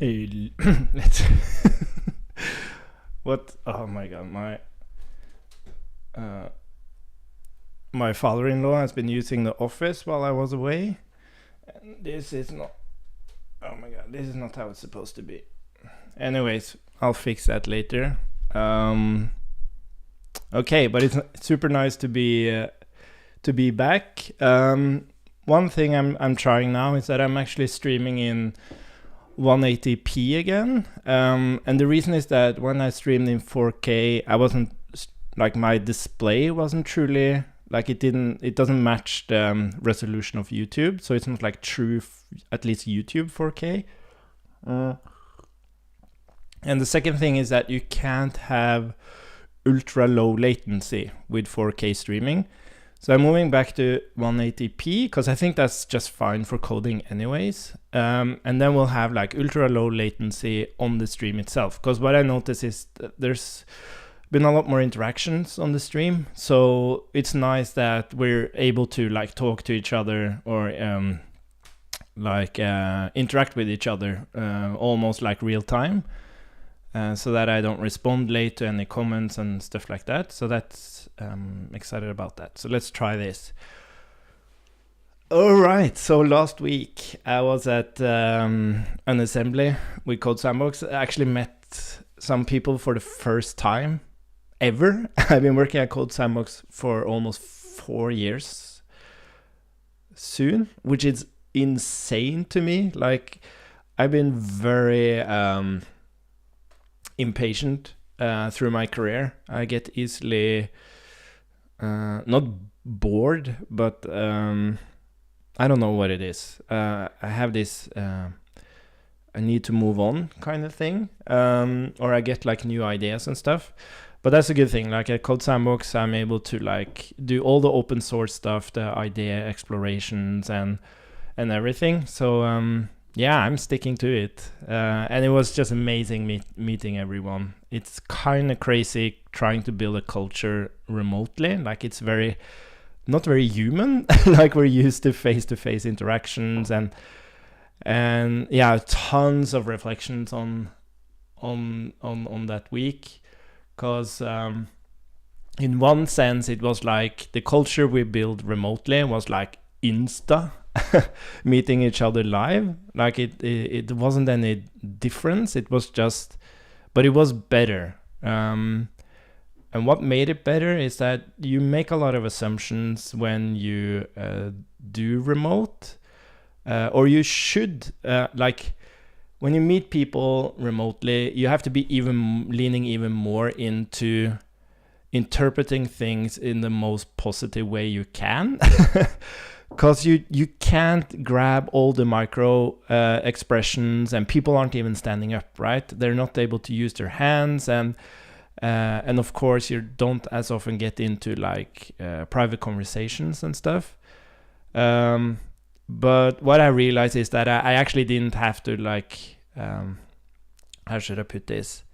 Hey, let's what? Oh my god, uh, my father-in-law has been using the office while I was away, and this is not. Oh my god, this is not how it's supposed to be. Anyways, I'll fix that later. Okay, but it's super nice to be back. One thing I'm trying now is that I'm actually streaming in 180p again, and the reason is that when I streamed in 4K, I wasn't like my display wasn't truly like it doesn't match the resolution of YouTube, so it's not like true at least YouTube 4K. And the second thing is that you can't have ultra low latency with 4K streaming. So I'm moving back to 180p because I think that's just fine for coding anyways. And then we'll have like ultra low latency on the stream itself. Because what I notice is that there's been a lot more interactions on the stream. So it's nice that we're able to like talk to each other or interact with each other almost like real time. So that I don't respond late to any comments and stuff like that. So that's excited about that. So let's try this. All right. So last week I was at an assembly with CodeSandbox. I actually met some people for the first time ever. I've been working at CodeSandbox for almost 4 years soon, which is insane to me. Like I've been very impatient through my career. I get easily not bored, but I don't know what it is. I have this I need to move on kind of thing, or I get like new ideas and stuff. But that's a good thing. Like at CodeSandbox, I'm able to like do all the open source stuff, the idea explorations and everything. So yeah, I'm sticking to it. And it was just amazing meeting everyone. It's kind of crazy trying to build a culture remotely. Like it's not very human. Like we're used to face-to-face interactions and yeah, tons of reflections on that week. Because in one sense, it was like the culture we built remotely was like Insta. Meeting each other live, like it wasn't any difference. It was just, but it was better. And what made it better is that you make a lot of assumptions when you do remote, or you should like when you meet people remotely, you have to be leaning even more into interpreting things in the most positive way you can. Because you can't grab all the micro expressions, and people aren't even standing up, right? They're not able to use their hands, and of course you don't as often get into like private conversations and stuff. But what I realized is that I actually didn't have to like how should I put this?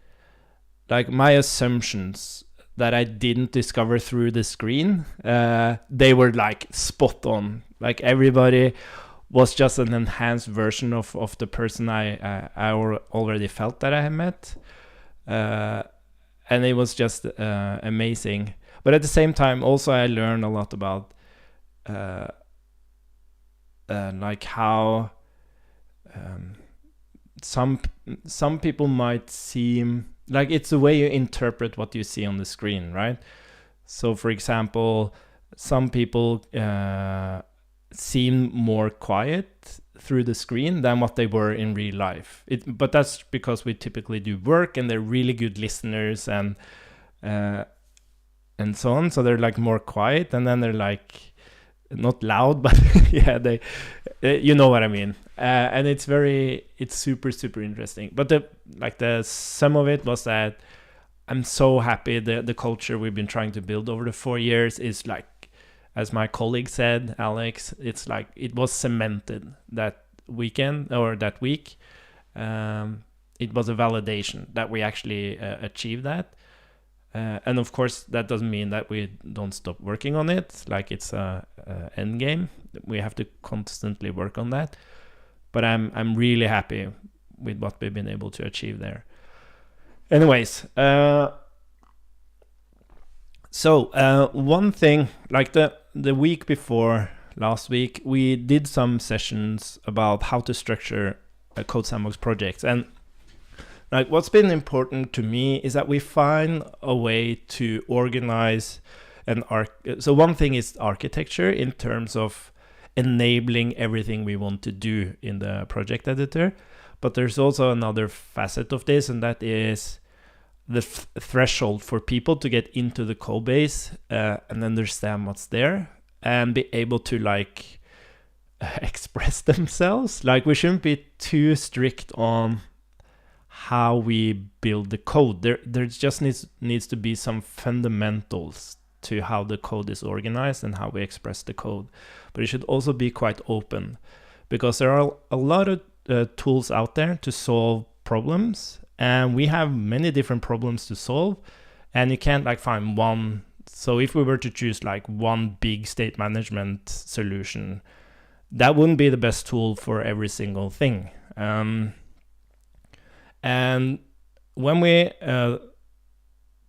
Like my assumptions that I didn't discover through the screen, they were like spot on. Like everybody was just an enhanced version of the person I already felt that I had met. And it was just amazing. But at the same time, also I learned a lot about like how some people might seem like it's the way you interpret what you see on the screen, right? So for example, some people seem more quiet through the screen than what they were in real life. But that's because we typically do work and they're really good listeners and so on. So they're like more quiet, and then they're like not loud, but yeah, they you know what I mean. And it's super interesting. But the sum of it was that I'm so happy the culture we've been trying to build over the 4 years is like, as my colleague said, Alex, it's like it was cemented that weekend or that week. It was a validation that we actually achieved that. And of course, that doesn't mean that we don't stop working on it. Like it's a end game. We have to constantly work on that. But I'm really happy with what we've been able to achieve there. Anyways, so one thing, like the week before last week, we did some sessions about how to structure CodeSandbox projects, and like what's been important to me is that we find a way to organize so one thing is architecture in terms of enabling everything we want to do in the project editor, but there's also another facet of this, and that is the threshold for people to get into the code base and understand what's there and be able to like express themselves. Like we shouldn't be too strict on how we build the code. There just needs to be some fundamentals to how the code is organized and how we express the code. But it should also be quite open, because there are a lot of tools out there to solve problems, and we have many different problems to solve, and you can't like find one. So if we were to choose like one big state management solution, that wouldn't be the best tool for every single thing. And when we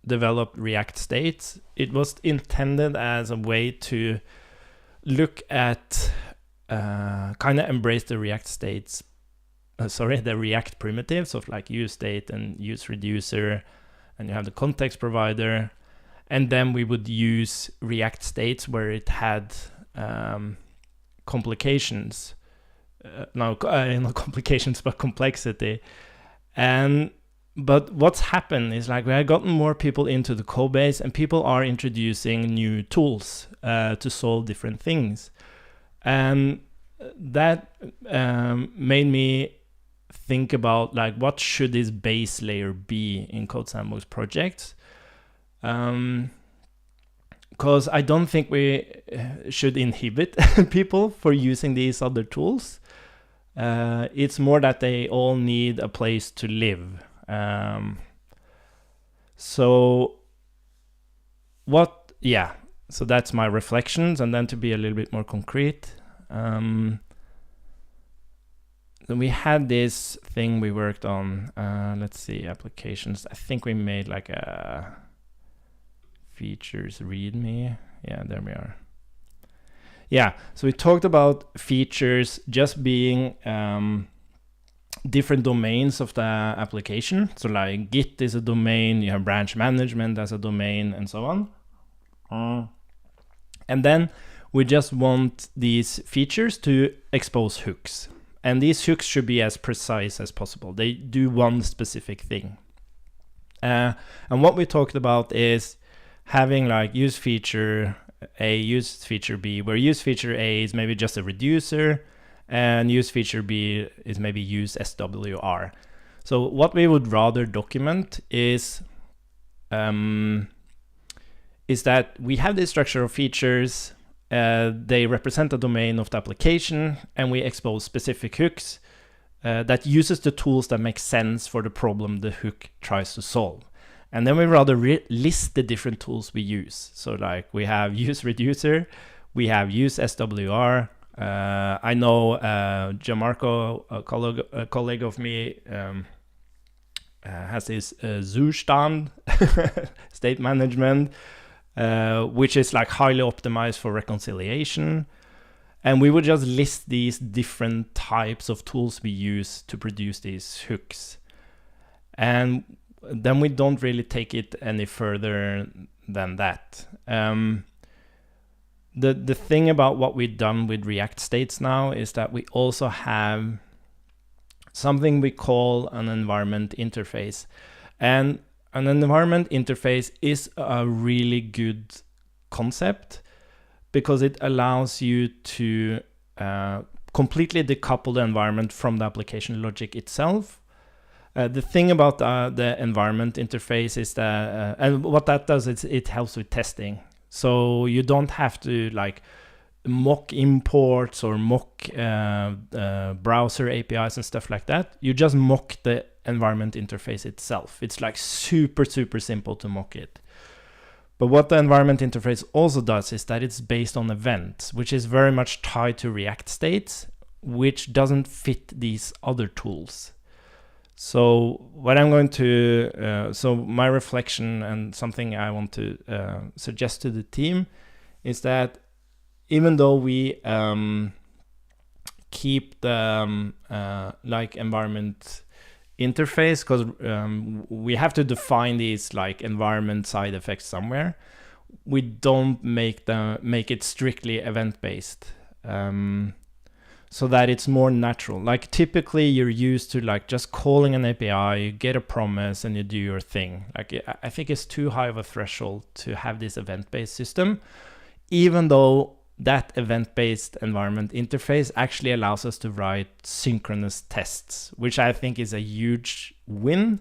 developed React States, it was intended as a way to look at kind of embrace the React States, the React primitives of like use state and use reducer, and you have the context provider, and then we would use React States where it had complications, not complications but complexity. But what's happened is like we have gotten more people into the code base, and people are introducing new tools to solve different things. And that made me think about like what should this base layer be in CodeSandbox projects. Because I don't think we should inhibit people for using these other tools. It's more that they all need a place to live. So that's my reflections. And then to be a little bit more concrete, then we had this thing we worked on, let's see, applications. I think we made like a features readme. Yeah, there we are. Yeah, so we talked about features just being different domains of the application. So like Git is a domain, you have branch management as a domain, and so on. And then we just want these features to expose hooks. And these hooks should be as precise as possible. They do one specific thing. And what we talked about is having like use feature A, use feature B, where use feature A is maybe just a reducer, and use feature B is maybe use SWR. So what we would rather document is that we have this structure of features, they represent the domain of the application, and we expose specific hooks that uses the tools that make sense for the problem the hook tries to solve. And then we rather list the different tools we use. So like we have use reducer, we have use SWR. I know Gianmarco, a colleague of me, has this Zustand state management, which is like highly optimized for reconciliation. And we would just list these different types of tools we use to produce these hooks. And then we don't really take it any further than that. The thing about what we've done with React States now is that we also have something we call an environment interface. And an environment interface is a really good concept because it allows you to completely decouple the environment from the application logic itself. The thing about the environment interface is that, and what that does is it helps with testing. So you don't have to like mock imports or mock browser APIs and stuff like that. You just mock the environment interface itself. It's like super simple to mock it. But what the environment interface also does is that it's based on events, which is very much tied to React States, which doesn't fit these other tools. So what I'm going to, so my reflection and something I want to suggest to the team is that even though we keep the like environment interface, because we have to define these like environment side effects somewhere, we don't make it strictly event based. So that it's more natural. Like typically you're used to like just calling an API, you get a promise and you do your thing. Like I think it's too high of a threshold to have this event-based system, even though that event-based environment interface actually allows us to write synchronous tests, which I think is a huge win.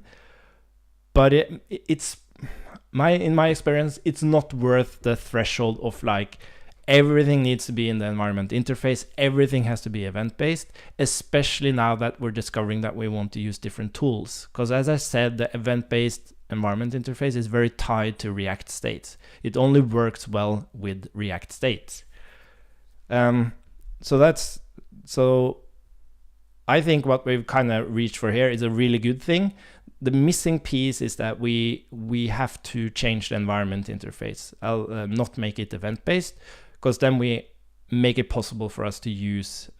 But it's in my experience, it's not worth the threshold of like, everything needs to be in the environment interface. Everything has to be event-based, especially now that we're discovering that we want to use different tools. Because as I said, the event-based environment interface is very tied to React states. It only works well with React states. So I think what we've kind of reached for here is a really good thing. The missing piece is that we have to change the environment interface. I'll not make it event-based, because then we make it possible for us to use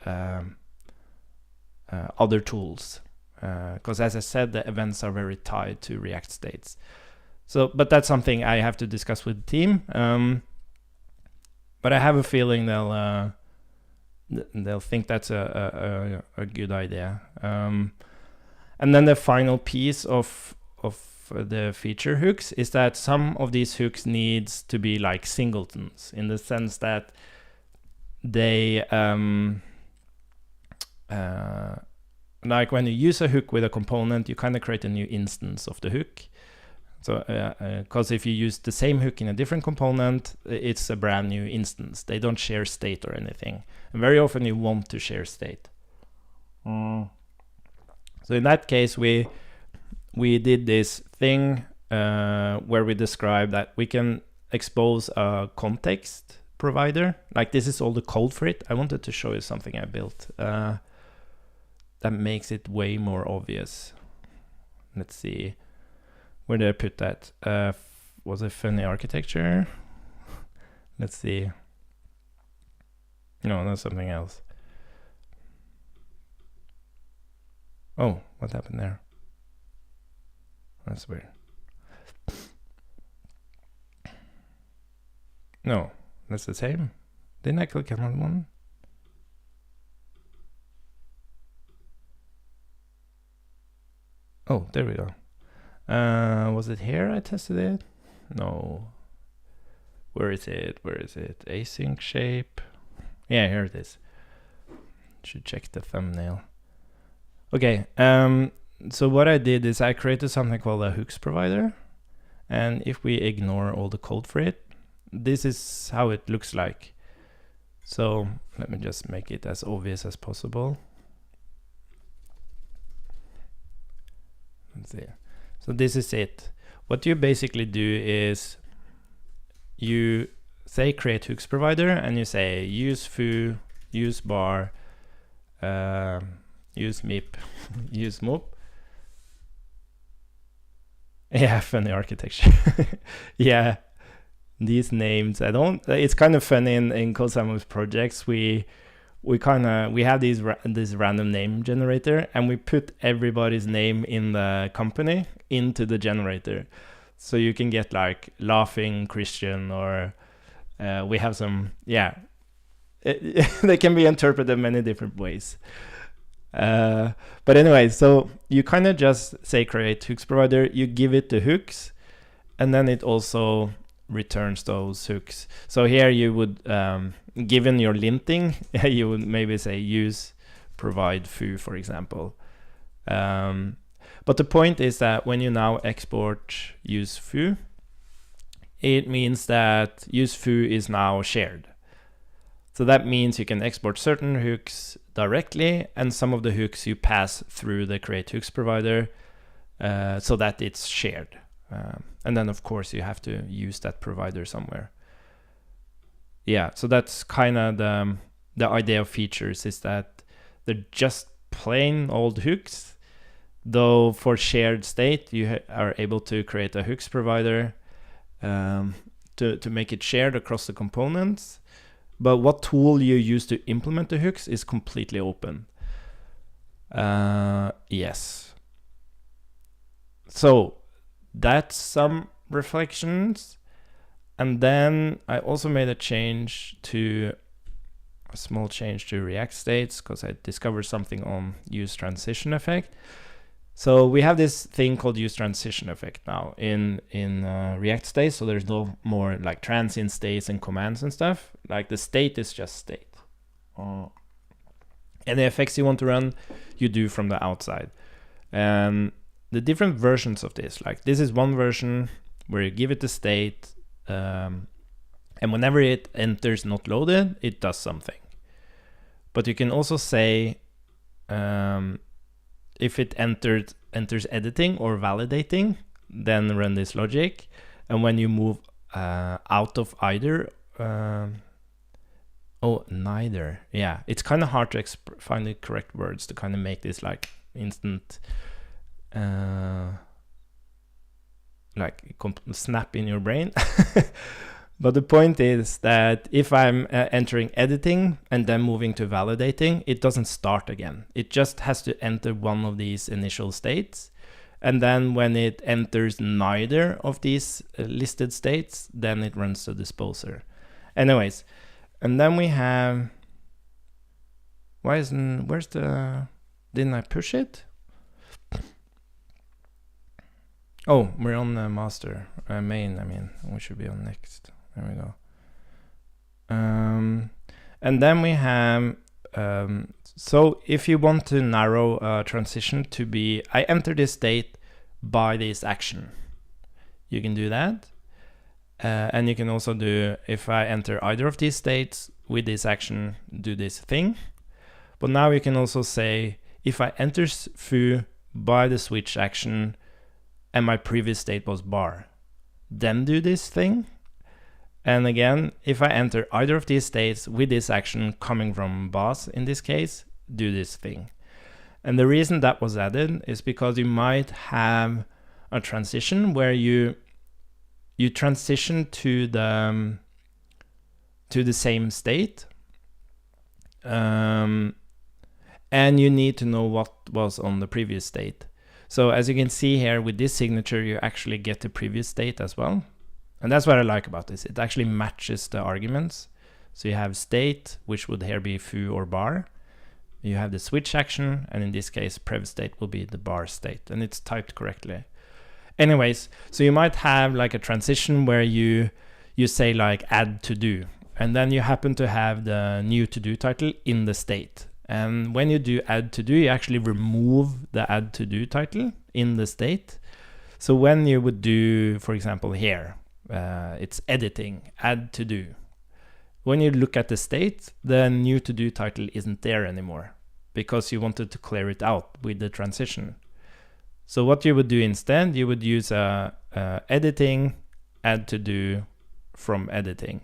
other tools. Because as I said, the events are very tied to React states. So, but that's something I have to discuss with the team. But I have a feeling they'll think that's a good idea. And then the final piece of the feature hooks is that some of these hooks needs to be like singletons, in the sense that they like when you use a hook with a component, you kind of create a new instance of the hook. So because if you use the same hook in a different component, it's a brand new instance. They don't share state or anything, and very often you want to share state. So in that case, we did this thing where we described that we can expose a context provider. Like this is all the code for it. I wanted to show you something I built that makes it way more obvious. Let's see. Where did I put that? Was it funny architecture? Let's see. No, that's something else. Oh, what happened there? That's weird. No, that's the same. Didn't I click on one? Oh, there we go. Was it here I tested it? No. Where is it? Where is it? Async shape. Yeah, here it is. Should check the thumbnail. Okay, so what I did is I created something called a hooks provider. And if we ignore all the code for it, this is how it looks like. So let me just make it as obvious as possible. Let's see. So this is it. What you basically do is you say create hooks provider, and you say use foo, use bar, use mip, use mop. Yeah, funny architecture. Yeah, these names, it's kind of funny in CodeSandbox projects. We have this random name generator, and we put everybody's name in the company into the generator. So you can get like laughing Christian, or we have some, they can be interpreted many different ways. But anyway, so you kind of just say create hooks provider, you give it the hooks, and then it also returns those hooks. So here you would, given your linting, you would maybe say use provide foo, for example. But the point is that when you now export use foo, it means that use foo is now shared. So that means you can export certain hooks directly, and some of the hooks you pass through the create hooks provider so that it's shared. And then of course you have to use that provider somewhere. Yeah, so that's kind of the idea of features, is that they're just plain old hooks Though for shared state, you are able to create a hooks provider to make it shared across the components. But what tool you use to implement the hooks is completely open. Yes. So that's some reflections. And then I also made a small change to React states, because I discovered something on use transition effect. So we have this thing called use transition effect now in React states. So there's no more like transient states and commands and stuff. Like the state is just state. Any effects you want to run, you do from the outside. And the different versions of this, like this is one version where you give it the state, and whenever it enters not loaded, it does something. But you can also say if it enters editing or validating, then run this logic. And when you move out of either, neither. Yeah, it's kind of hard to find the correct words to kind of make this like instant, snap in your brain. But the point is that if I'm entering editing and then moving to validating, it doesn't start again. It just has to enter one of these initial states. And then when it enters neither of these listed states, then it runs the disposer. Anyways, and then we have, didn't I push it? Oh, we're on the master, main, I mean, we should be on next. There we go. And then we have, so if you want to narrow a transition to be, I enter this state by this action, you can do that. And you can also do, if I enter either of these states with this action, do this thing. But now you can also say, if I enter foo by the switch action and my previous state was bar, then do this thing. And again, if I enter either of these states with this action coming from boss, in this case, do this thing. And the reason that was added is because you might have a transition where you transition to the same state, and you need to know what was on the previous state. So as you can see here with this signature, you actually get the previous state as well. And that's what I like about this. It actually matches the arguments. So you have state, which would here be foo or bar. You have the switch action, and in this case, prev state will be the bar state, and it's typed correctly. Anyways, so you might have like a transition where you say like add to do, and then you happen to have the new to do title in the state. And when you do add to do, you actually remove the add to do title in the state. So when you would do, for example, here, it's editing, add to do. When you look at the state, the new to do title isn't there anymore because you wanted to clear it out with the transition. So what you would do instead, you would use editing, add to do from editing.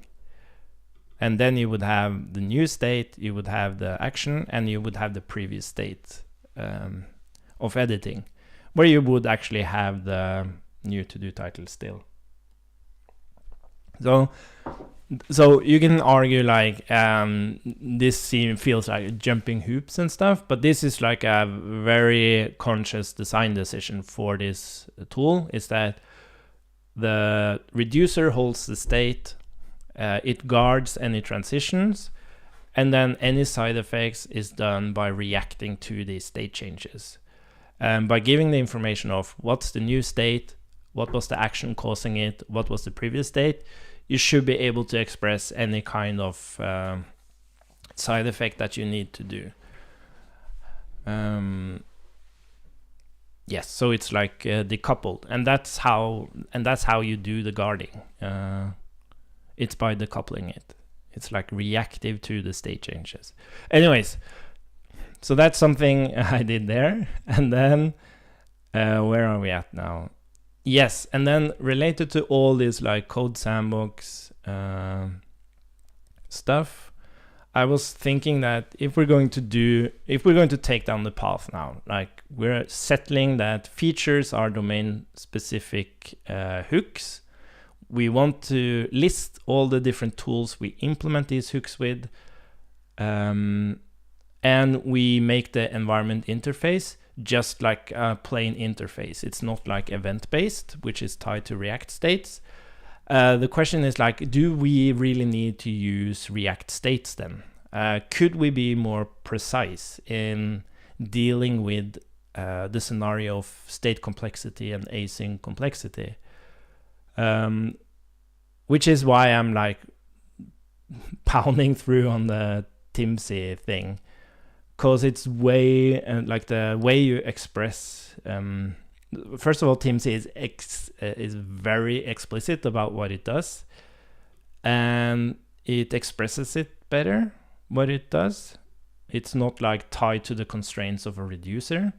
And then you would have the new state, you would have the action, and you would have the previous state of editing, where you would actually have the new to do title still. So you can argue like this feels like jumping hoops and stuff, but this is like a very conscious design decision for this tool, is that the reducer holds the state, it guards any transitions, and then any side effects is done by reacting to these state changes. By giving the information of what's the new state, what was the action causing it, what was the previous state, you should be able to express any kind of side effect that you need to do. Yes, so it's like decoupled, and that's how you do the guarding. It's by decoupling it. It's like reactive to the state changes. Anyways, so that's something I did there. And then where are we at now? Yes, and then related to all this like CodeSandbox stuff, I was thinking that if we're going to take down the path now, like we're settling that features are domain specific hooks. We want to list all the different tools we implement these hooks with, and we make the environment interface just like a plain interface. It's not like event-based, which is tied to React states. The question is like, do we really need to use React states then? Could we be more precise in dealing with the scenario of state complexity and async complexity? Which is why I'm like pounding through on the Timsy thing, because it's way like the way you express. First of all, Timsy is very explicit about what it does, and it expresses it better what it does. It's not like tied to the constraints of a reducer,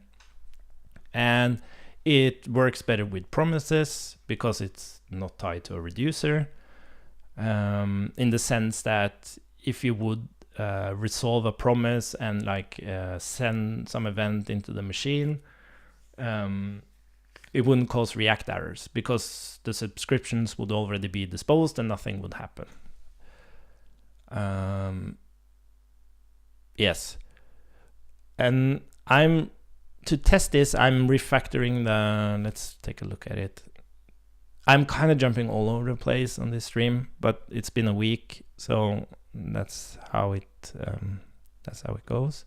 and it works better with promises because it's not tied to a reducer. In the sense that if you would resolve a promise and like send some event into the machine, it wouldn't cause React errors because the subscriptions would already be disposed and nothing would happen. Yes. And to test this, I'm refactoring let's take a look at it. I'm kind of jumping all over the place on this stream, but it's been a week, so that's how it goes.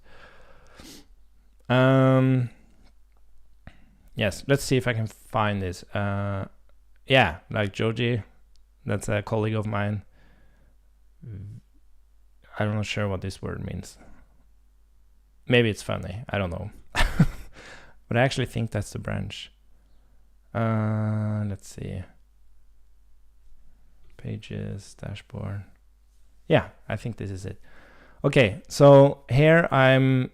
Yes, let's see if I can find this. Yeah, like Joji, that's a colleague of mine. I'm not sure what this word means. Maybe it's funny, I don't know. But I actually think that's the branch. Let's see. Pages, dashboard. Yeah, I think this is it. Okay, so here I'm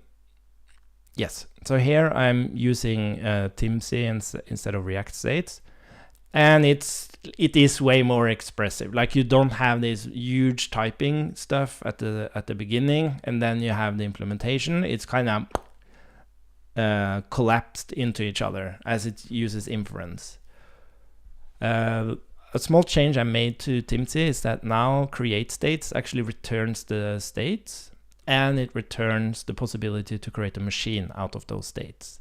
using Timsy instead of React states, and it is way more expressive. Like you don't have this huge typing stuff at the beginning, and then you have the implementation. It's kind of collapsed into each other as it uses inference. A small change I made to Timsy is that now create states actually returns the states, and it returns the possibility to create a machine out of those states.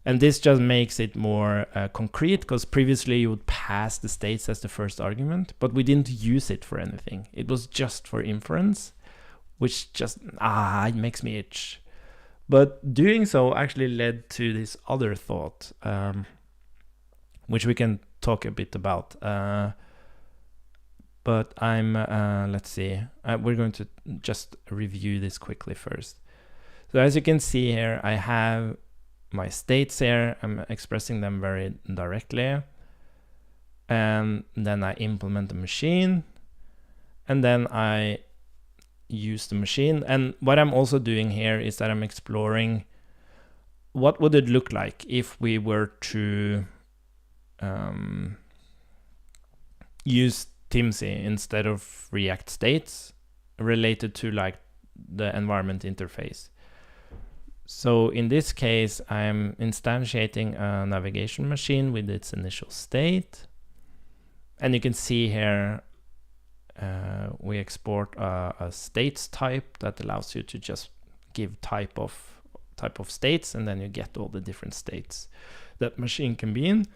And this just makes it more concrete, because previously you would pass the states as the first argument, but we didn't use it for anything. It was just for inference, which just, it makes me itch. But doing so actually led to this other thought, which we can talk a bit about. But let's see, we're going to just review this quickly first. So as you can see here, I have my states here. I'm expressing them very directly. And then I implement the machine. And then I use the machine. And what I'm also doing here is that I'm exploring what would it look like if we were to use Timsy instead of React states related to like the environment interface. So in this case, I'm instantiating a navigation machine with its initial state. And you can see here, we export a states type that allows you to just give type of states, and then you get all the different states that machine can be in.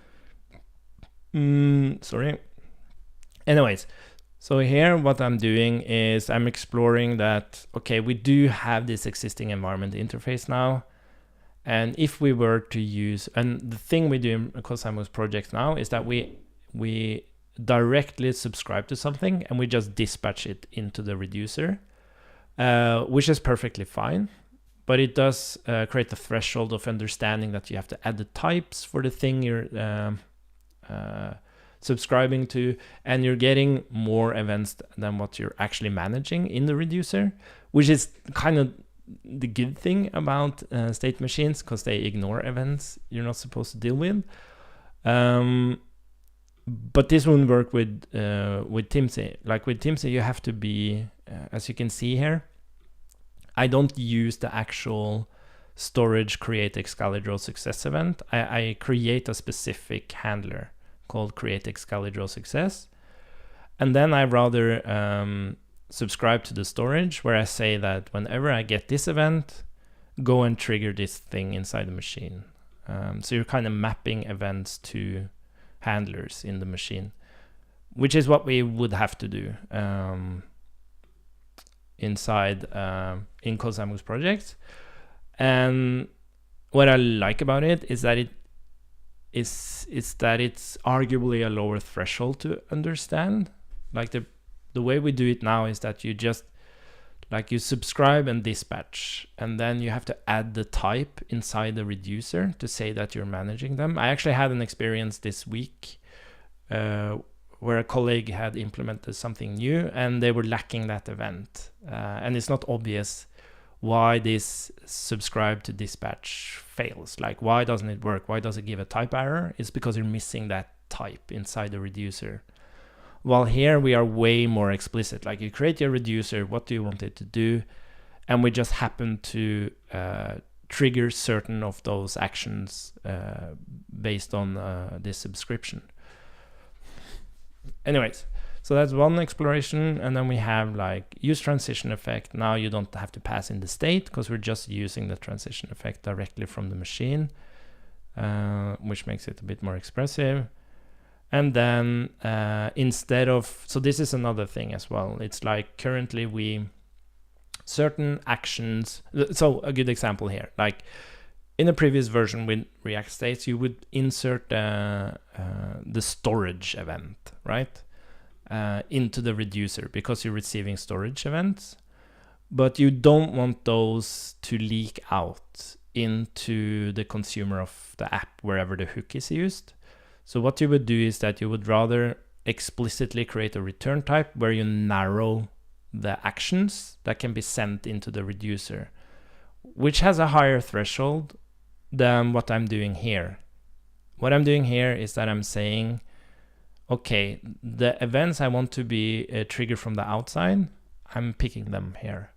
Sorry. Anyways, so here what I'm doing is I'm exploring that, okay, we do have this existing environment interface now. And if we were to use, and the thing we do in CodeSandbox Projects now is that we directly subscribe to something and we just dispatch it into the reducer, which is perfectly fine. But it does create a threshold of understanding that you have to add the types for the thing you're subscribing to, and you're getting more events than what you're actually managing in the reducer, which is kind of the good thing about state machines, because they ignore events you're not supposed to deal with. But this won't work with Timsy. Like with Timsy, you have to be, as you can see here, I don't use the actual storage create Excalibur success event. I create a specific handler called create Excalibur success, and then I rather subscribe to the storage where I say that whenever I get this event, go and trigger this thing inside the machine. So you're kind of mapping events to handlers in the machine, which is what we would have to do inside in CodeSandbox Projects. And what I like about it is that it's arguably a lower threshold to understand. Like the way we do it now is that you just you subscribe and dispatch, and then you have to add the type inside the reducer to say that you're managing them. I actually had an experience this week where a colleague had implemented something new and they were lacking that event. And it's not obvious why this subscribe to dispatch fails. Like, why doesn't it work? Why does it give a type error? It's because you're missing that type inside the reducer. While here we are way more explicit. Like, you create your reducer, what do you want it to do? And we just happen to trigger certain of those actions based on this subscription. Anyways, so that's one exploration. And then we have use transition effect. Now you don't have to pass in the state because we're just using the transition effect directly from the machine, which makes it a bit more expressive. And then instead of, so this is another thing as well. It's like currently certain actions. So a good example here, in a previous version with React states, you would insert the storage event, right? Into the reducer because you're receiving storage events, but you don't want those to leak out into the consumer of the app wherever the hook is used. So what you would do is that you would rather explicitly create a return type where you narrow the actions that can be sent into the reducer, which has a higher threshold than what I'm doing here. What I'm doing here is that I'm saying, okay, the events I want to be triggered from the outside, I'm picking them here.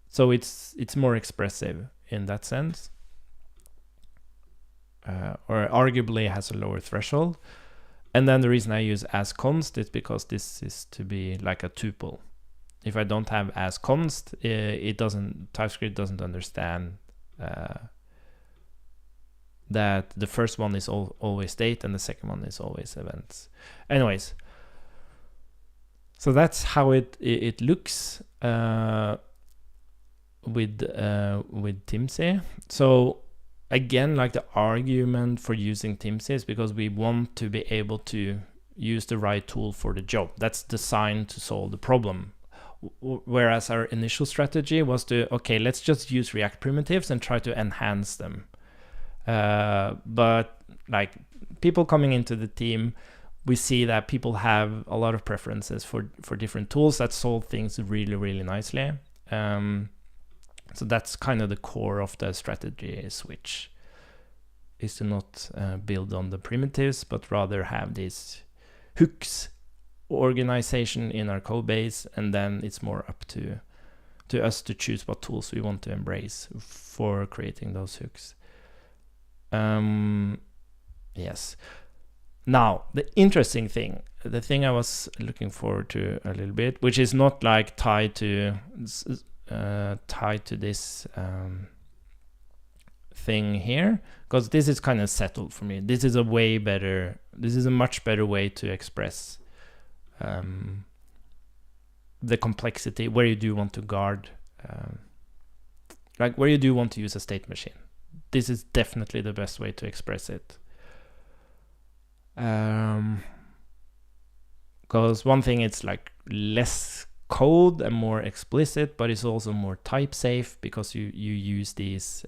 So it's more expressive in that sense. Or arguably has a lower threshold. And then the reason I use as const is because this is to be like a tuple. If I don't have as const, TypeScript doesn't understand that the first one is always state and the second one is always events. Anyways, so that's how it looks with Timsy. So again, the argument for using Timsy is because we want to be able to use the right tool for the job. That's designed to solve the problem. Whereas our initial strategy was okay, let's just use React primitives and try to enhance them. But people coming into the team, we see that people have a lot of preferences for different tools that solve things really, really nicely. So that's kind of the core of the strategy switch, is to not build on the primitives, but rather have these hooks organization in our code base, and then it's more up to us to choose what tools we want to embrace for creating those hooks. Yes. Now, the interesting thing, the thing I was looking forward to a little bit, which is not tied to this thing here, because this is kind of settled for me. This is a much better way to express the complexity where you do want to guard, where you do want to use a state machine. This is definitely the best way to express it. Because one thing, it's less code and more explicit, but it's also more type safe because you use these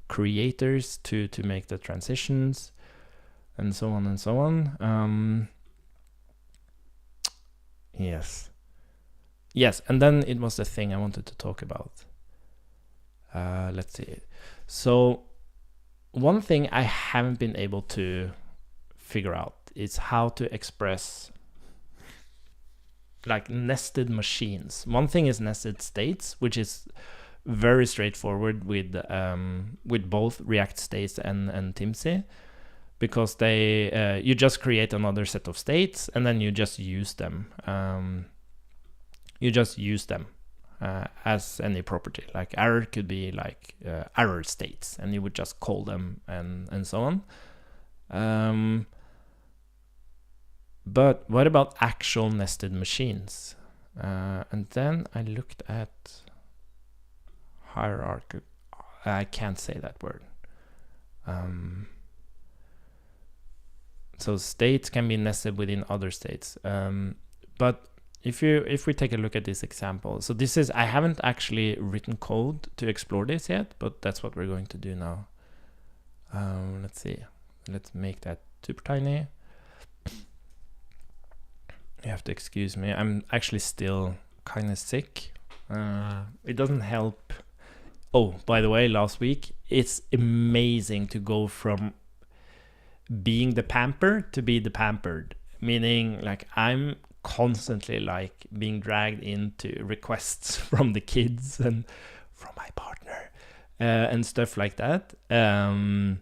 creators to make the transitions and so on and so on. Yes, and then it was the thing I wanted to talk about. Let's see. So one thing I haven't been able to figure out is how to express like nested machines. One thing is nested states, which is very straightforward with both React States and Timsy, because they you just create another set of states and then you just use them. As any property. Like error could be like error states, and you would just call them and so on. But what about actual nested machines? And then I looked at hierarchy. I can't say that word. So states can be nested within other states. But if we take a look at this example, so this is, I haven't actually written code to explore this yet, but that's what we're going to do now. Let's see. Let's make that super tiny. You have to excuse me. I'm actually still kind of sick. It doesn't help. Oh, by the way, last week, it's amazing to go from being the pamper to be the pampered. Meaning, like, I'm constantly like being dragged into requests from the kids and from my partner and stuff like that. And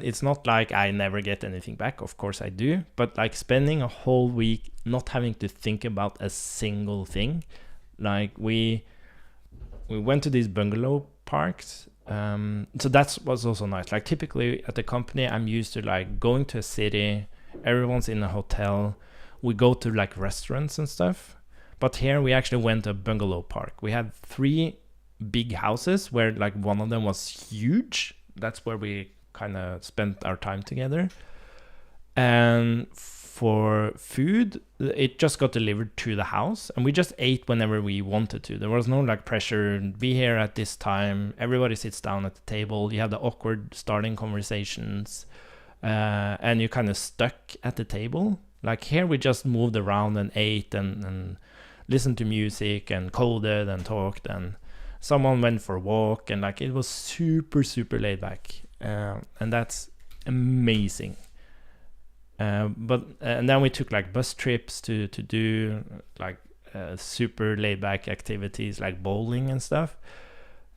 it's not like I never get anything back. Of course I do. But like spending a whole week not having to think about a single thing. Like we went to these bungalow parks. So that was also nice. Like typically at the company, I'm used to like going to a city. Everyone's in a hotel. We go to like restaurants and stuff. But here we actually went to a bungalow park. We had 3 big houses where like one of them was huge. That's where we kind of spent our time together. And for food, it just got delivered to the house, and we just ate whenever we wanted to. There was no like pressure, be here at this time. Everybody sits down at the table. You have the awkward starting conversations, and you're kind of stuck at the table. Like here we just moved around and ate and listened to music and coded and talked, and someone went for a walk, and like it was super laid back. And that's amazing. But then we took like bus trips to do like super laid back activities like bowling and stuff.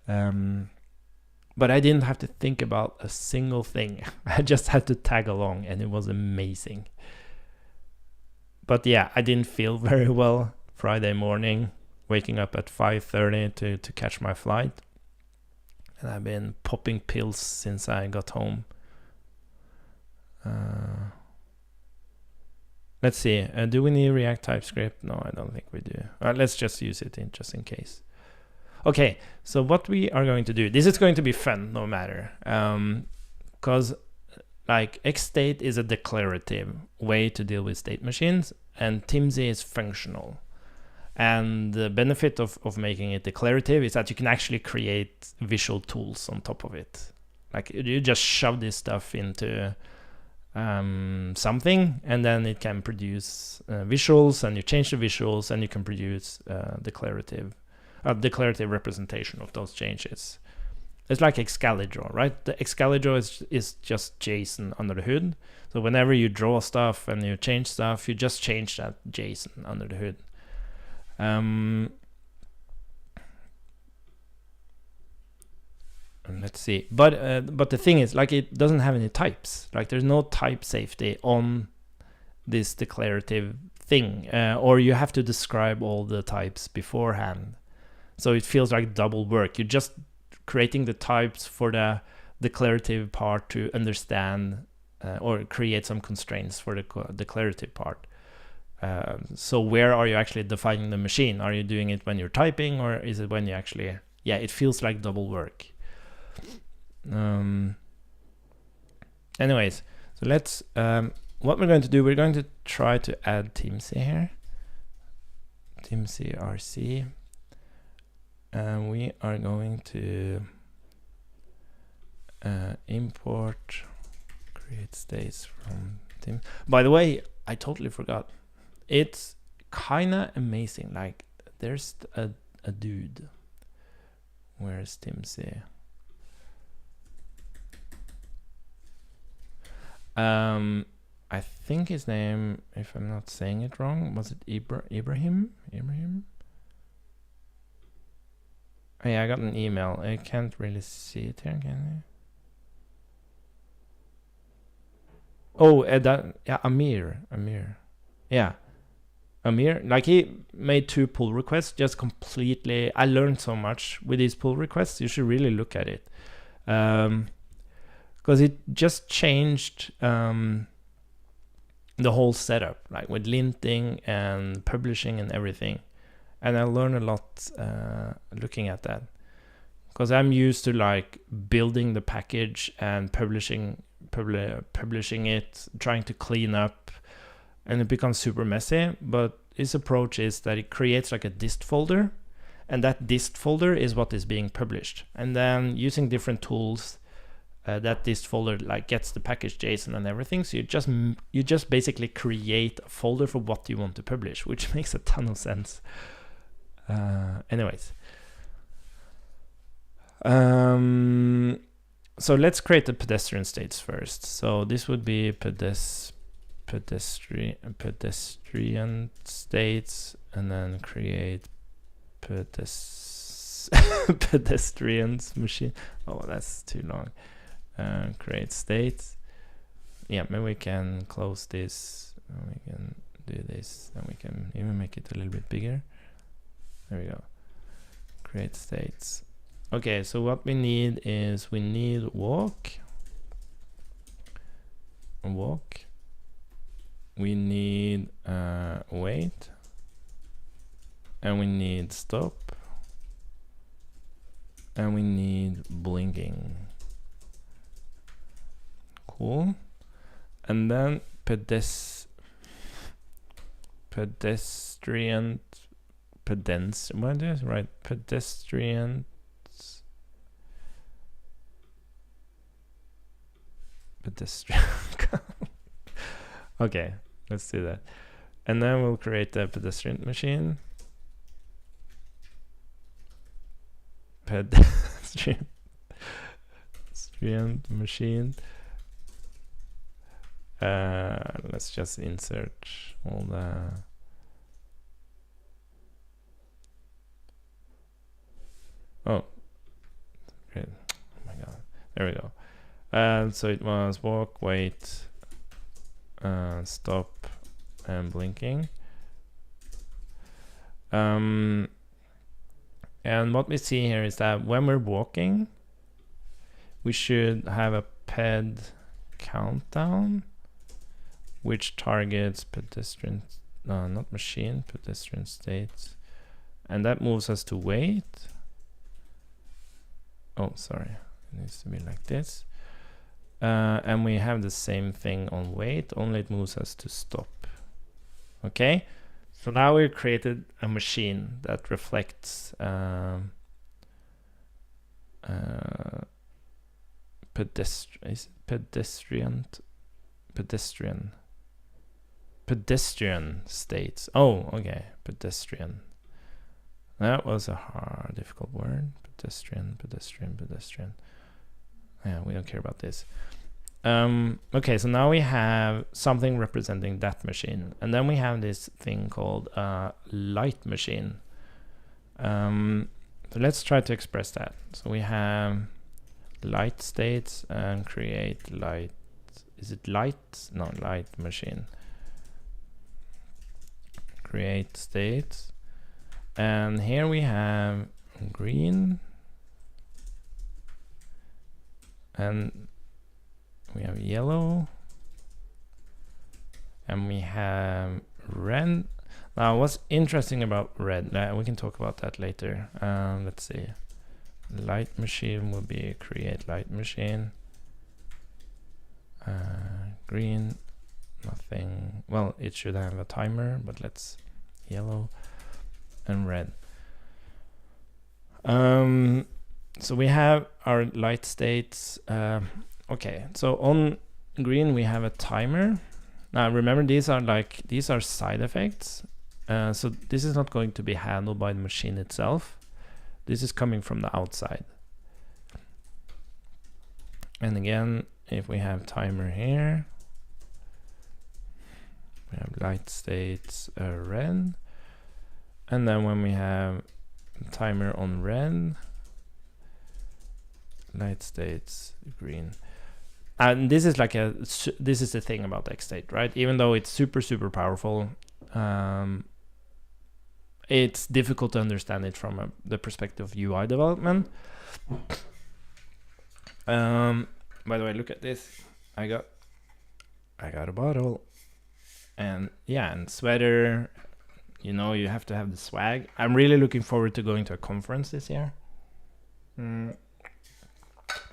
But I didn't have to think about a single thing. I just had to tag along, and it was amazing. But yeah, I didn't feel very well Friday morning, waking up at 5:30 to catch my flight. And I've been popping pills since I got home. Let's see. Do we need React TypeScript? No, I don't think we do. Let's just use it just in case. Okay, so what we are going to do, this is going to be fun no matter. Because like XState is a declarative way to deal with state machines, and Timsy is functional. And the benefit of making it declarative is that you can actually create visual tools on top of it. Like you just shove this stuff into something, and then it can produce visuals, and you change the visuals, and you can produce declarative representation of those changes. It's like Excalibur, right? The Excalibur is just JSON under the hood. So whenever you draw stuff and you change stuff, you just change that JSON under the hood. Let's see, but the thing is, like, it doesn't have any types. Like there's no type safety on this declarative thing, or you have to describe all the types beforehand. So it feels like double work. You're just creating the types for the declarative part to understand or create some constraints for the declarative part. So where are you actually defining the machine? Are you doing it when you're typing, or is it when you actually... Yeah, it feels like double work. Anyways, so let's... what we're going to do, we're going to try to add Timsy here. Timsy RC. And we are going to import create states from Tim. By the way, I totally forgot. It's kind of amazing. Like, there's a dude. Where's Timsy? I I think his name, if I'm not saying it wrong, was it Ibrahim? Oh, yeah, I got an email. I can't really see it here, can I? Oh, yeah, Amir. Yeah, Amir. Like, he made 2 pull requests, just completely. I learned so much with these pull requests. You should really look at it, because it just changed the whole setup, like with linting and publishing and everything. And I learned a lot looking at that, because I'm used to like building the package and publishing it, trying to clean up, and it becomes super messy. But his approach is that it creates like a dist folder, and that dist folder is what is being published. And then using different tools, that dist folder like gets the package JSON and everything. So you just basically create a folder for what you want to publish, which makes a ton of sense. Anyways, so let's create the pedestrian states first. So this would be pedestrian states, and then create pedestrians machine. Oh, that's too long. Create states. Yeah, maybe we can close this. We can do this, and we can even make it a little bit bigger. There we go. Create states. Okay, so what we need is we need walk. We need wait, and we need stop, and we need blinking. Cool. And then pedestrian. What is it? Right? Pedestrian. Okay, let's do that. And then we'll create the pedestrian machine. Pedestrian machine. Let's just insert all the. Oh, great. Oh my god. There we go. So it was walk, wait, stop, and blinking. And what we see here is that when we're walking, we should have a ped countdown, which targets pedestrian, not machine, pedestrian states. And that moves us to wait. Oh, sorry, it needs to be like this. And we have the same thing on wait, only it moves us to stop. Okay, so now we've created a machine that reflects pedestrian states. Oh, okay, pedestrian. That was a difficult word. Pedestrian. Yeah, we don't care about this. Okay, so now we have something representing that machine, and then we have this thing called light machine. So let's try to express that. So we have light states and create light. Is it light? No, light machine. Create states, and here we have green, and we have yellow, and we have red. Now, what's interesting about red? We can talk about that later. Let's see. Light machine will be create light machine. Green, nothing. Well, it should have a timer, but let's yellow and red. So we have our light states. Okay, so on green we have a timer. Now remember, these are side effects. So this is not going to be handled by the machine itself. This is coming from the outside. And again, if we have timer here, we have light states red, and then when we have timer on red, light states green. And this is like this is the thing about XState, right? Even though it's super powerful, it's difficult to understand it from the perspective of UI development. By the way, look at this. I got a bottle, and yeah, and sweater. You know, you have to have the swag. I'm really looking forward to going to a conference this year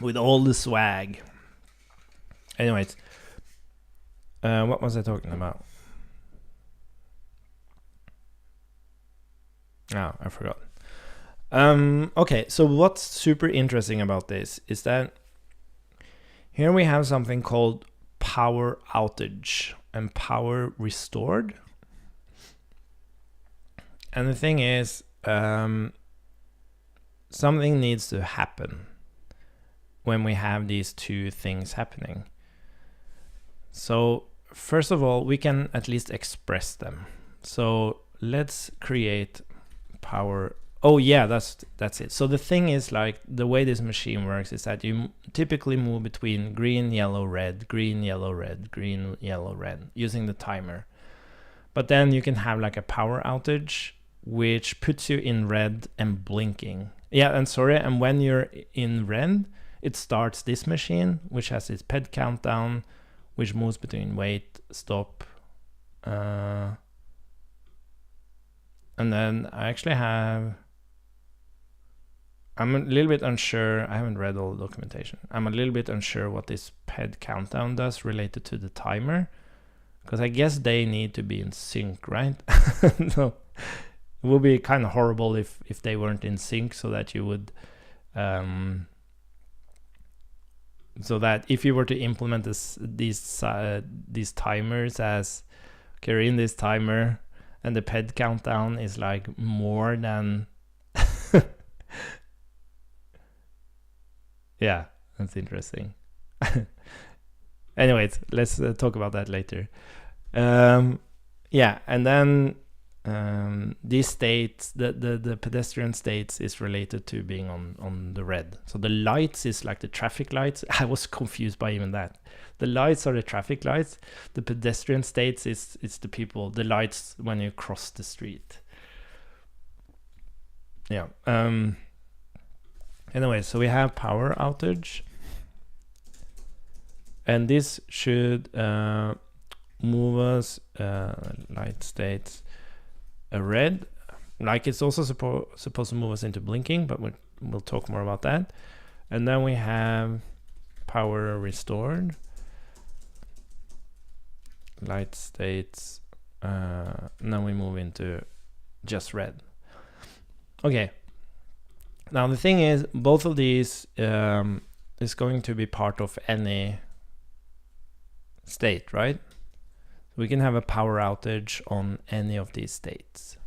with all the swag. Anyways, what was I talking about? Oh, I forgot. Okay, so what's super interesting about this is that here we have something called power outage and power restored. And the thing is, something needs to happen when we have these two things happening. So first of all, we can at least express them. So let's create power. Oh yeah, that's it. So the thing is, like, the way this machine works is that you typically move between green, yellow, red, green, yellow, red, green, yellow, red, using the timer. But then you can have like a power outage, which puts you in red and blinking. Yeah, and sorry, and when you're in red, it starts this machine, which has its ped countdown, which moves between wait, stop, and then I actually have, I'm a little bit unsure, I haven't read all the documentation. I'm a little bit unsure what this ped countdown does related to the timer, because I guess they need to be in sync, right? No, it would be kind of horrible if they weren't in sync, so that you would, so that if you were to implement these timers as, okay, we're in this timer, and the ped countdown is like more than yeah, that's interesting. Anyways, let's talk about that later. Yeah, and then these states, the pedestrian states is related to being on the red. So the lights is like the traffic lights. I was confused by even that. The lights are the traffic lights. The pedestrian states is the people, the lights when you cross the street. Yeah. Anyway, so we have power outage, and this should move us light states red, like it's also supposed to move us into blinking, but we'll talk more about that. And then we have power restored, light states, and then we move into just red. Okay, now the thing is, both of these is going to be part of any state, right? We can have a power outage on any of these states,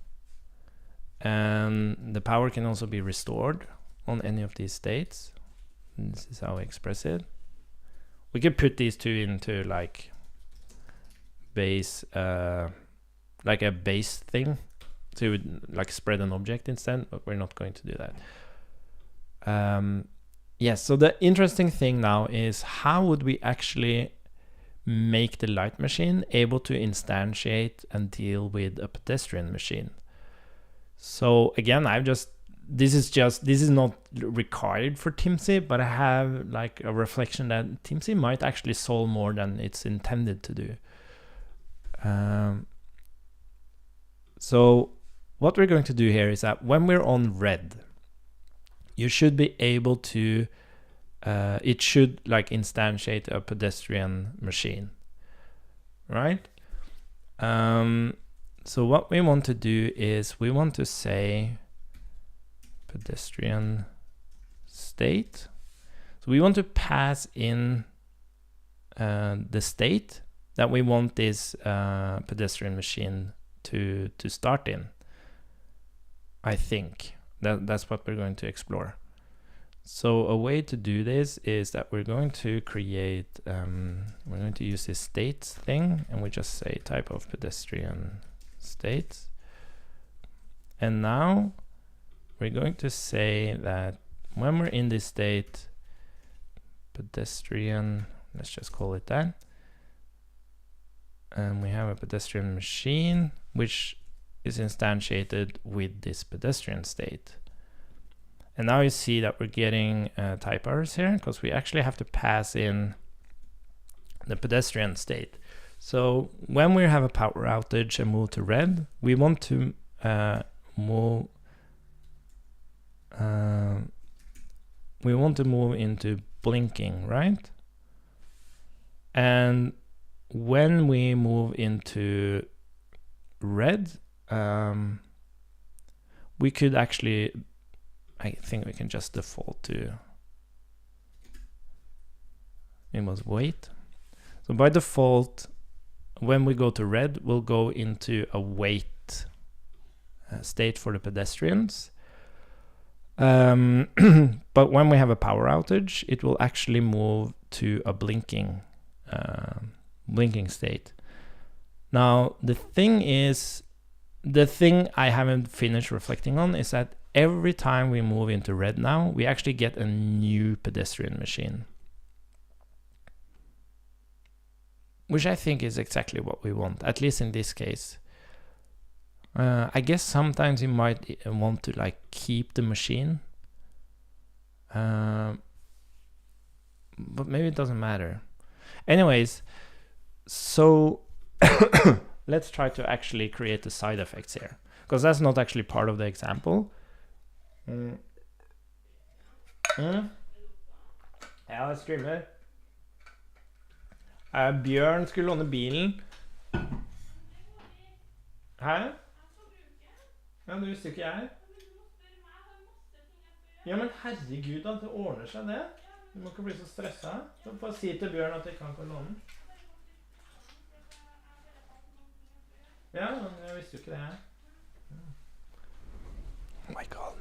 and the power can also be restored on any of these states. And this is how we express it. We could put these two into like base, like a base thing, to like spread an object instead, but we're not going to do that. Yes, so the interesting thing now is, how would we actually make the light machine able to instantiate and deal with a pedestrian machine? So again, this is not required for Timsy, but I have like a reflection that Timsy might actually solve more than it's intended to do. So what we're going to do here is that when we're on red, you should be able to it should like instantiate a pedestrian machine, right? So what we want to do is we want to say pedestrian state. So we want to pass in the state that we want this pedestrian machine to start in. I think that's what we're going to explore. So a way to do this is that we're going to create, we're going to use this states thing, and we just say type of pedestrian states. And now we're going to say that when we're in this state, pedestrian, let's just call it that. And we have a pedestrian machine, which is instantiated with this pedestrian state. And now you see that we're getting type errors here because we actually have to pass in the pedestrian state. So when we have a power outage and move to red, we want to move into blinking, right? And when we move into red, we could actually, I think we can just default to, it was wait. So by default, when we go to red, we'll go into a wait state for the pedestrians. But when we have a power outage, it will actually move to a blinking state. Now, the thing I haven't finished reflecting on is that every time we move into red now, we actually get a new pedestrian machine, which I think is exactly what we want, at least in this case. I guess sometimes you might want to like keep the machine, but maybe it doesn't matter. Anyways, so let's try to actually create the side effects here, because that's not actually part of the example. Ja, jeg streamer. Bjørn skulle låne bilen. Hæ? Ja, det visste ikke jeg. Ja, men herregud da, det ordner seg det. Du må ikke bli så stresset. Så bare si til Bjørn at jeg kan låne den. Ja, men jeg visste jo ikke det her. Oh my god.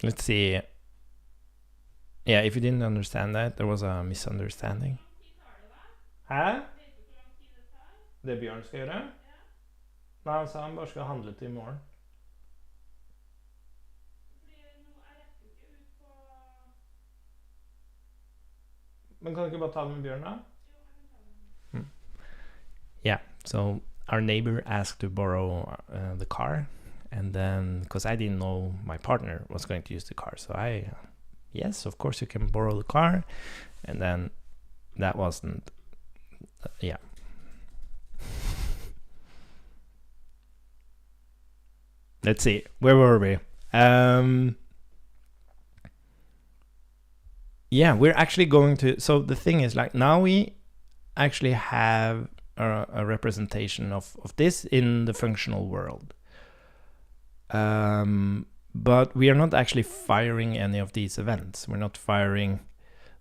Let's see. Yeah, if you didn't understand that, there was a misunderstanding. Hæ? Det Bjørn skal gjøre? Nei, han sa han bare skal handle til I morgen. Men kan du ikke bare ta det med Bjørn da? Yeah, so our neighbor asked to borrow the car, and then because I didn't know my partner was going to use the car, so I yes, of course you can borrow the car, and then that wasn't yeah. Let's see, where were we? Yeah, we're actually going to, so the thing is like now we actually have a representation of this in the functional world. But we are not actually firing any of these events. We're not firing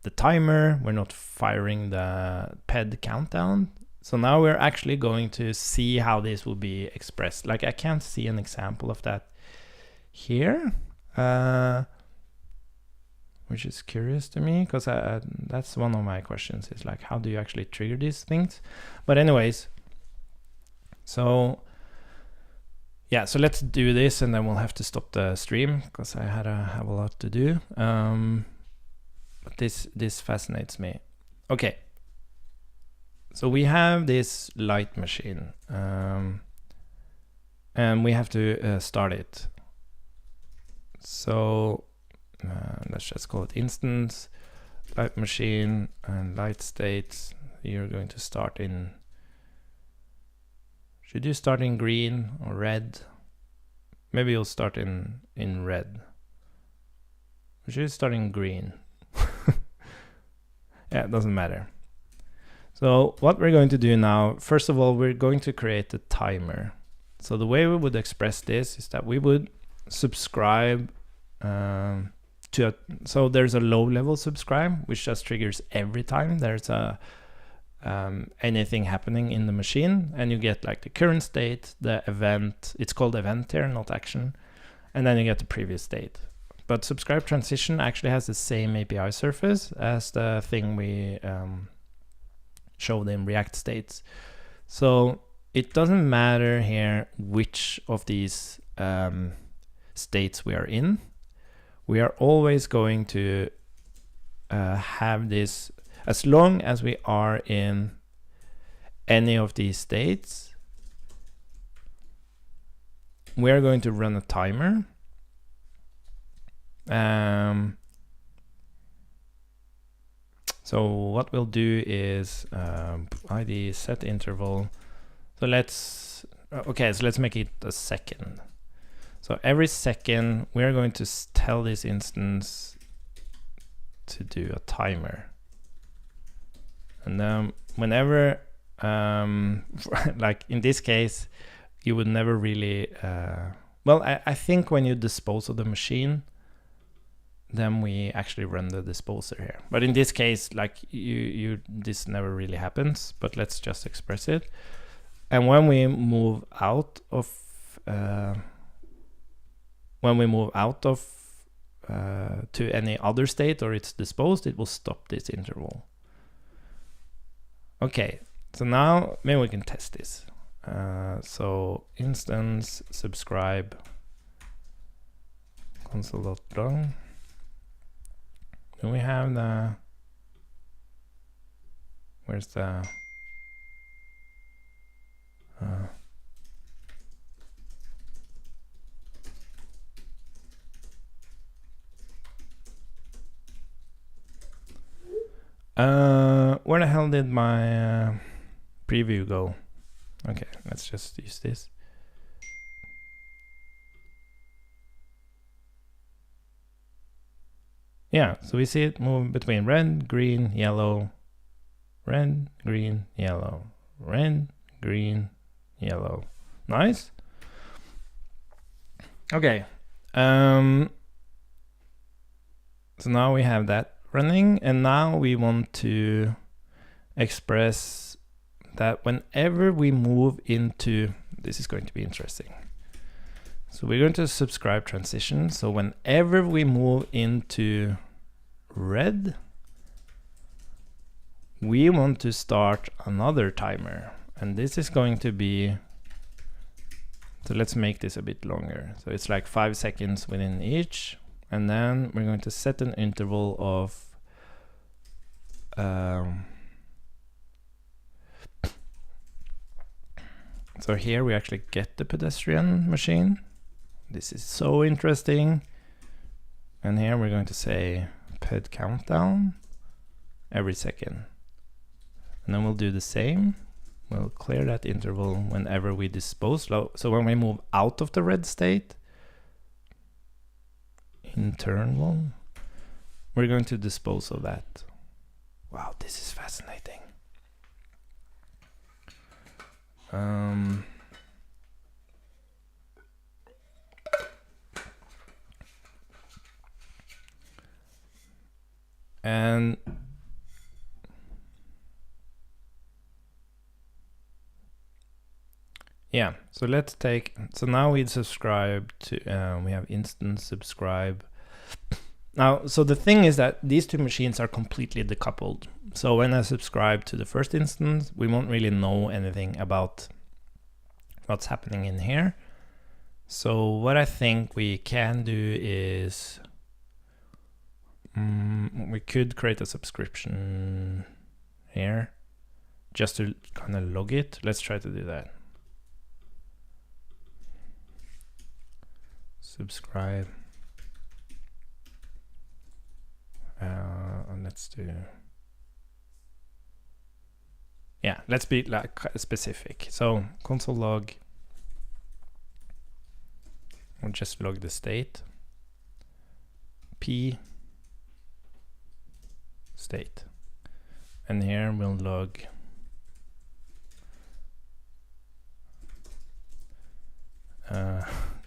the timer, we're not firing the ped countdown. So now we're actually going to see how this will be expressed. Like I can't see an example of that here, which is curious to me because that's one of my questions is like, how do you actually trigger these things? But anyways, so yeah, so let's do this and then we'll have to stop the stream because I have a lot to do. But this fascinates me. Okay. So we have this light machine, and we have to start it. So let's just call it instance, light machine, and light states. You're going to start in, should you start in green or red? Maybe you'll start in red. We should start in green. Yeah, it doesn't matter. So what we're going to do now, first of all, we're going to create a timer. So the way we would express this is that we would subscribe to a, so there's a low level subscribe, which just triggers every time there's a anything happening in the machine, and you get like the current state, the event, it's called event here, not action, and then you get the previous state. But subscribe transition actually has the same API surface as the thing we showed in React states. So it doesn't matter here which of these states we are in. We are always going to have this, as long as we are in any of these states, we are going to run a timer. So what we'll do is id set interval. So let's make it a second. So every second we're going to tell this instance to do a timer. And then whenever, like in this case, you would never really, well, I think when you dispose of the machine, then we actually run the disposer here. But in this case, like this never really happens, but let's just express it. And when we move out of, to any other state or it's disposed, it will stop this interval. Okay, so now maybe we can test this. So instance subscribe console.log. Do we have the, where's the, where the hell did my preview go? Okay, let's just use this. Yeah, so we see it move between red, green, yellow, red, green, yellow, red, green, yellow. Nice. Okay. So now we have that running, and now we want to express that whenever we move into, this is going to be interesting. So we're going to subscribe transition. So whenever we move into red, we want to start another timer. And this is going to be, so let's make this a bit longer. So it's like 5 seconds within each. And then we're going to set an interval of so here we actually get the pedestrian machine. This is so interesting. And here we're going to say ped countdown every second. And then we'll do the same. We'll clear that interval whenever we dispose. So when we move out of the red state, internal, we're going to dispose of that. Wow, this is fascinating. And yeah, so let's take, so now we subscribe to, we have instance subscribe. Now, so the thing is that these two machines are completely decoupled. So when I subscribe to the first instance, we won't really know anything about what's happening in here. So what I think we can do is, we could create a subscription here just to kind of log it. Let's try to do that. Subscribe. And let's do, yeah, let's be like specific. So console log, we'll just log the state, p state, and here we'll log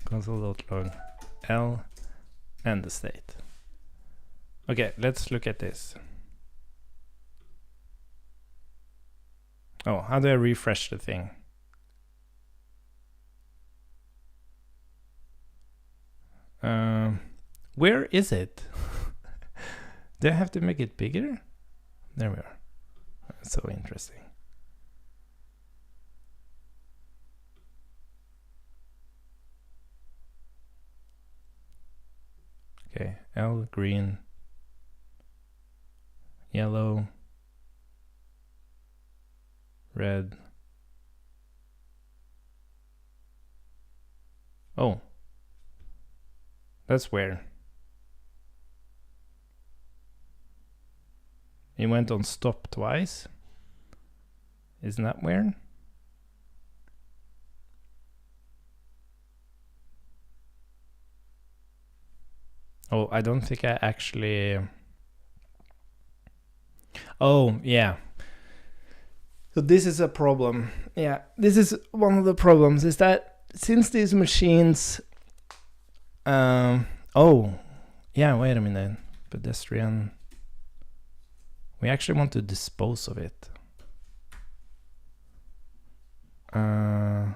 console.log L and the state. Okay, let's look at this. Oh, how do I refresh the thing? Where is it? Do I have to make it bigger? There we are. That's so interesting. Okay, L, green, yellow, red. Oh, that's weird. It went on stop twice. Isn't that weird? Oh, I don't think I actually... Oh, yeah. So this is a problem. Yeah, this is one of the problems, is that since these machines... oh, yeah, wait a minute. Pedestrian... We actually want to dispose of it. I'm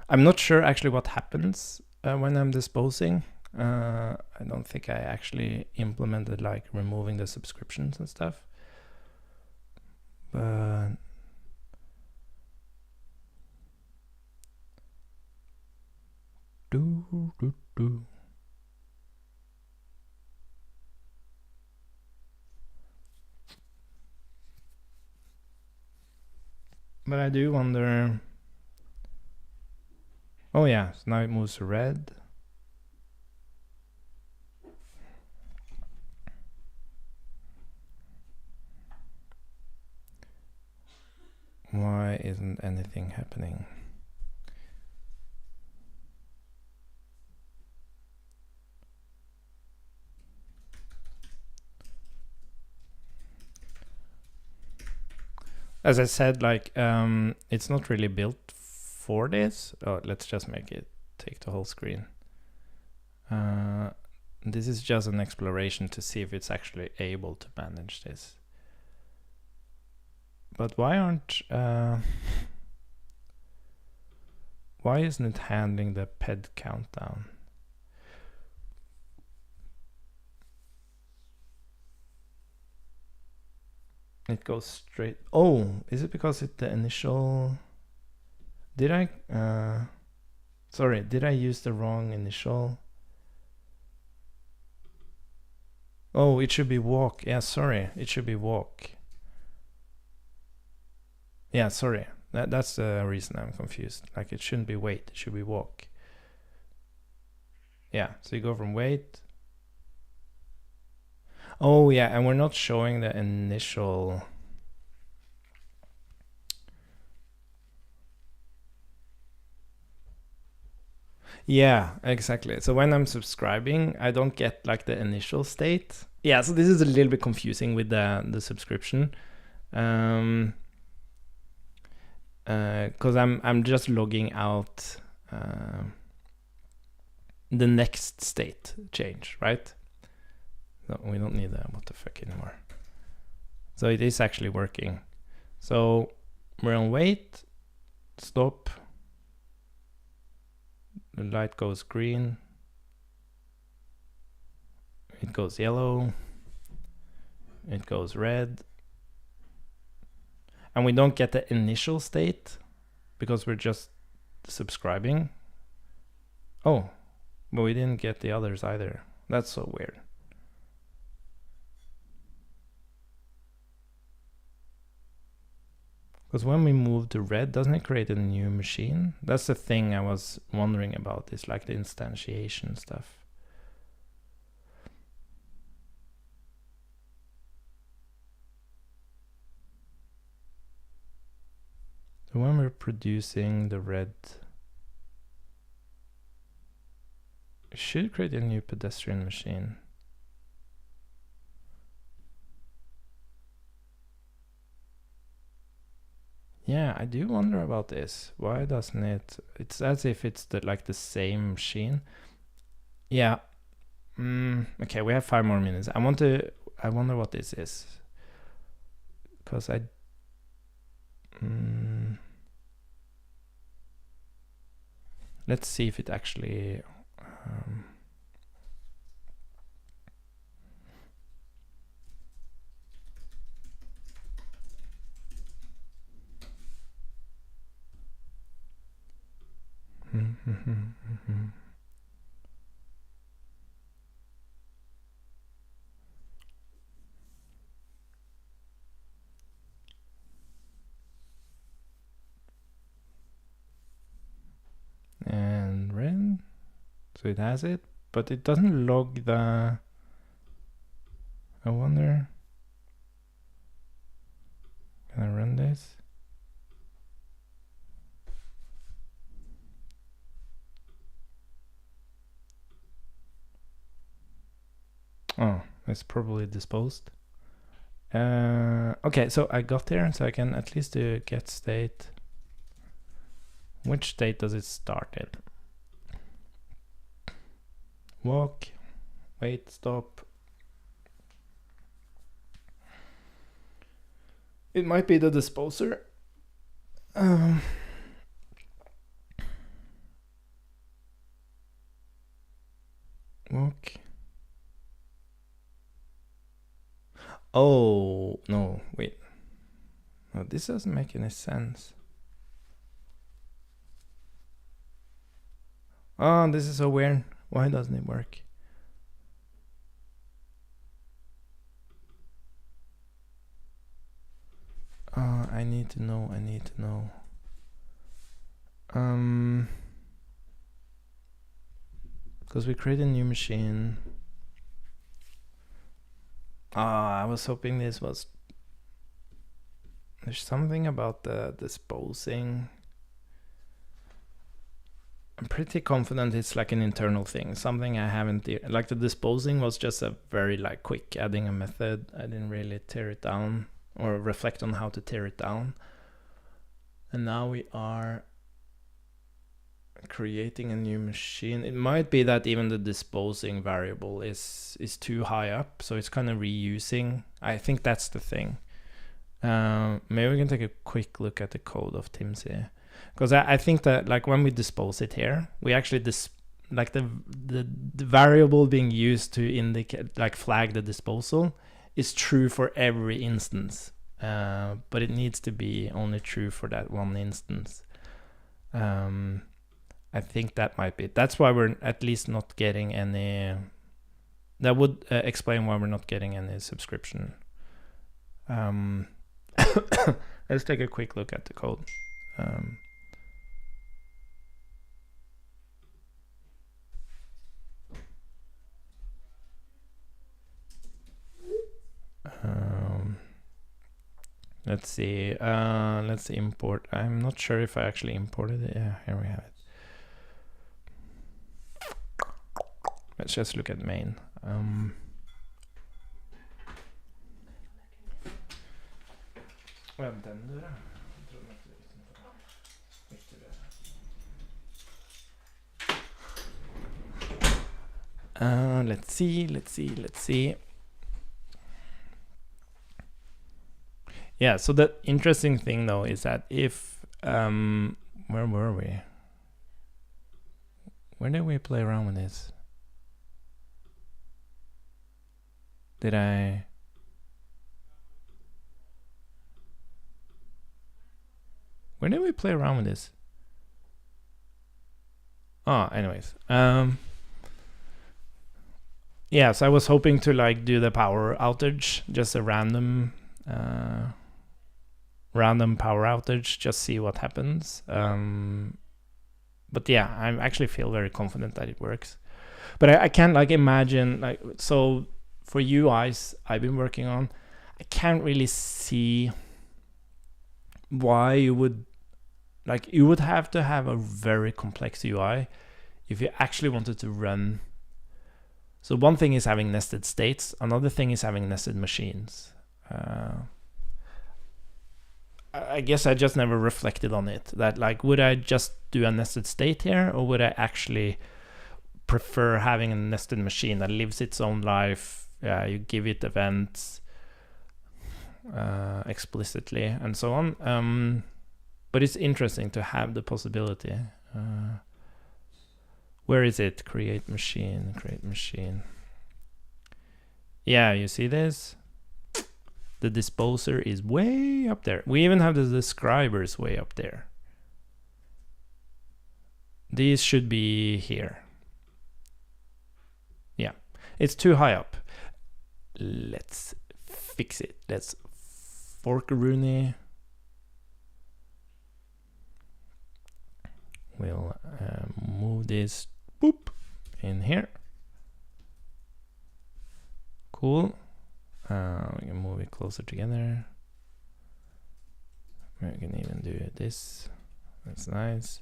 not sure actually what happens when I'm disposing. I don't think I actually implemented like removing the subscriptions and stuff. But But I do wonder... Oh yeah, so now it moves to red. Why isn't anything happening? As I said, like, it's not really built for this. Oh, let's just make it take the whole screen. This is just an exploration to see if it's actually able to manage this. But why aren't... why isn't it handling the ped countdown? It goes straight... Oh, is it because it's the initial... Did I... sorry, did I use the wrong initial? Oh, it should be walk. Yeah, sorry, it should be walk. Yeah, sorry. That's the reason I'm confused. Like, it shouldn't be wait, it should be walk. Yeah, so you go from wait. Oh yeah, and we're not showing the initial... Yeah, exactly. So when I'm subscribing, I don't get like the initial state. Yeah, so this is a little bit confusing with the subscription. Because I'm just logging out the next state change, right? No, we don't need that what the fuck anymore. So it is actually working. So we're on wait, stop. The light goes green. It goes yellow. It goes red. And we don't get the initial state because we're just subscribing. Oh, but we didn't get the others either. That's so weird. Because when we move to red, doesn't it create a new machine? That's the thing I was wondering about, is like the instantiation stuff. So when we're producing the red, it should create a new pedestrian machine. Yeah, I do wonder about this. Why doesn't it? It's as if it's like the same machine. Yeah. Okay, we have 5 more minutes. I wonder what this is. Because let's see if it actually... So it has it, but it doesn't log the... I wonder... Can I run this? Oh, it's probably disposed. Okay, so I got there, so I can at least do get state. Which state does it start at? Walk, wait, stop. It might be the disposer. Walk. Oh, no, wait. No, this doesn't make any sense. Oh, this is so weird. Why doesn't it work? I need to know. Because we create a new machine. I was hoping this was... There's something about the disposing. I'm pretty confident it's like an internal thing. Something I haven't... Like the disposing was just a very like quick adding a method. I didn't really tear it down or reflect on how to tear it down. And now we are creating a new machine. It might be that even the disposing variable is too high up, so it's kind of reusing. I think that's the thing. Maybe we can take a quick look at the code of Timsy, because I think that like when we dispose it here, we actually like the variable being used to indicate, like flag the disposal, is true for every instance, but it needs to be only true for that one instance. I think that might be it. That's why we're at least not getting any... That would explain why we're not getting any subscription. Let's take a quick look at the code. Let's see. Let's import. I'm not sure if I actually imported it. Yeah, here we have it. Let's just look at main. Let's see. Yeah, so the interesting thing though is that if where were we? Where did we play around with this? Did I? Where did we play around with this? Oh, anyways. Yeah, so I was hoping to like do the power outage, just a random power outage, just see what happens. But yeah, I actually feel very confident that it works. But I can't like imagine like, so for UIs I've been working on, I can't really see why you would like, you would have to have a very complex UI if you actually wanted to run. So one thing is having nested states, another thing is having nested machines. I guess I just never reflected on it, that like, would I just do a nested state here, or would I actually prefer having a nested machine that lives its own life? You give it events explicitly and so on. But it's interesting to have the possibility. Where is it? Create machine. Yeah, you see this? The disposer is way up there. We even have the describers way up there. These should be here. Yeah, it's too high up. Let's fix it. Let's fork Rooney. We'll move this. Boop. in here. Cool. We can move it closer together. We can even do this. That's nice.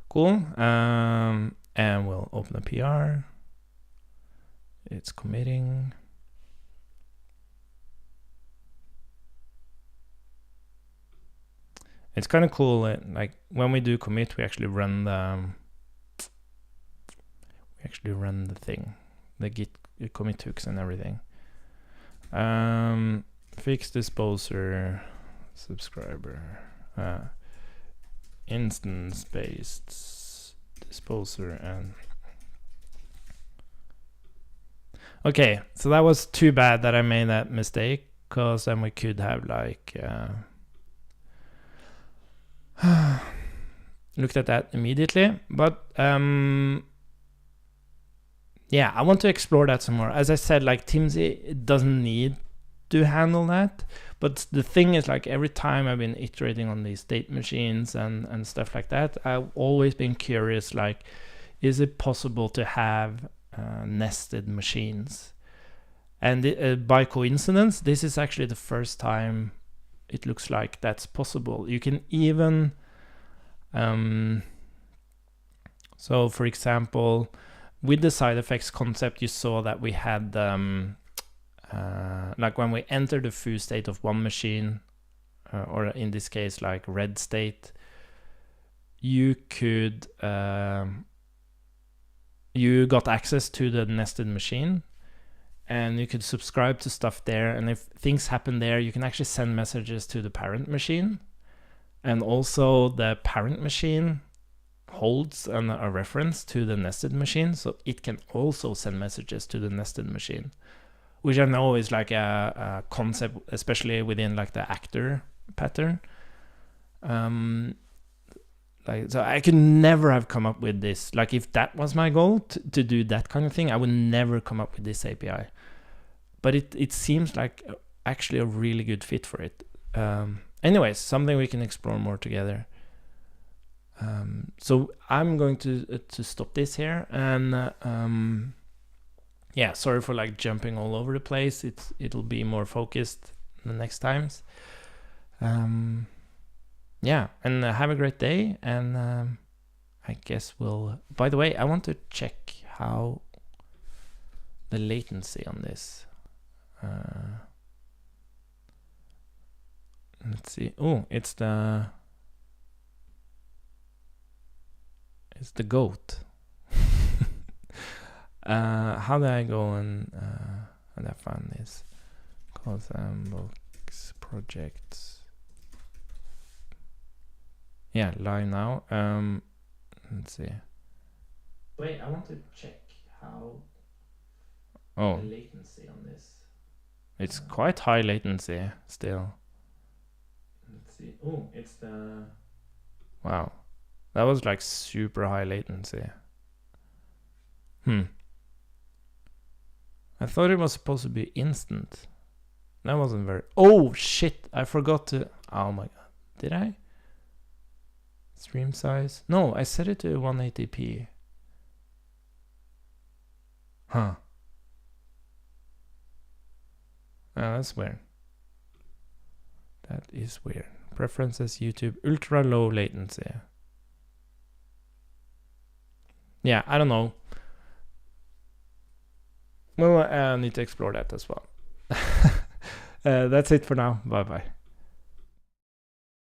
Cool. And we'll open a PR. It's committing. It's kind of cool that, like, when we do commit, we actually run the thing, the git commit hooks and everything. Fix disposer, subscriber, instance-based disposer, and okay, so that was too bad that I made that mistake, because then we could have like looked at that immediately. But yeah, I want to explore that some more. As I said, like Timsy, it doesn't need to handle that. But the thing is, like, every time I've been iterating on these state machines and stuff like that, I've always been curious, like, is it possible to have nested machines? And by coincidence, this is actually the first time it looks like that's possible. You can even, so for example, with the side effects concept, you saw that we had, like when we enter the foo state of one machine, or in this case, like red state, you could, you got access to the nested machine, and you could subscribe to stuff there. And if things happen there, you can actually send messages to the parent machine. And also the parent machine holds a reference to the nested machine, so it can also send messages to the nested machine, which I know is like a concept, especially within like the actor pattern. Like, so I could never have come up with this. Like, if that was my goal to do that kind of thing, I would never come up with this API. But it seems like actually a really good fit for it. Anyways, something we can explore more together. So I'm going to stop this here, and yeah, sorry for like jumping all over the place. It'll be more focused the next times. Yeah, and have a great day, and I guess we'll, by the way, I want to check how the latency on this. Let's see. Oh, it's the goat. How do I go and how do I find this? CodeSandbox Projects. Yeah, live now. Let's see. Wait, I want to check how the latency on this. It's quite high latency still. Let's see. Oh, it's the... Wow. That was like super high latency. I thought it was supposed to be instant. That wasn't very... Oh, shit. I forgot to... Oh my god. Did I? Stream size? No, I set it to 180p. Huh. Oh, that's weird. That is weird. Preferences, YouTube, ultra low latency. Yeah, I don't know. Well, I need to explore that as well. That's it for now. Bye bye.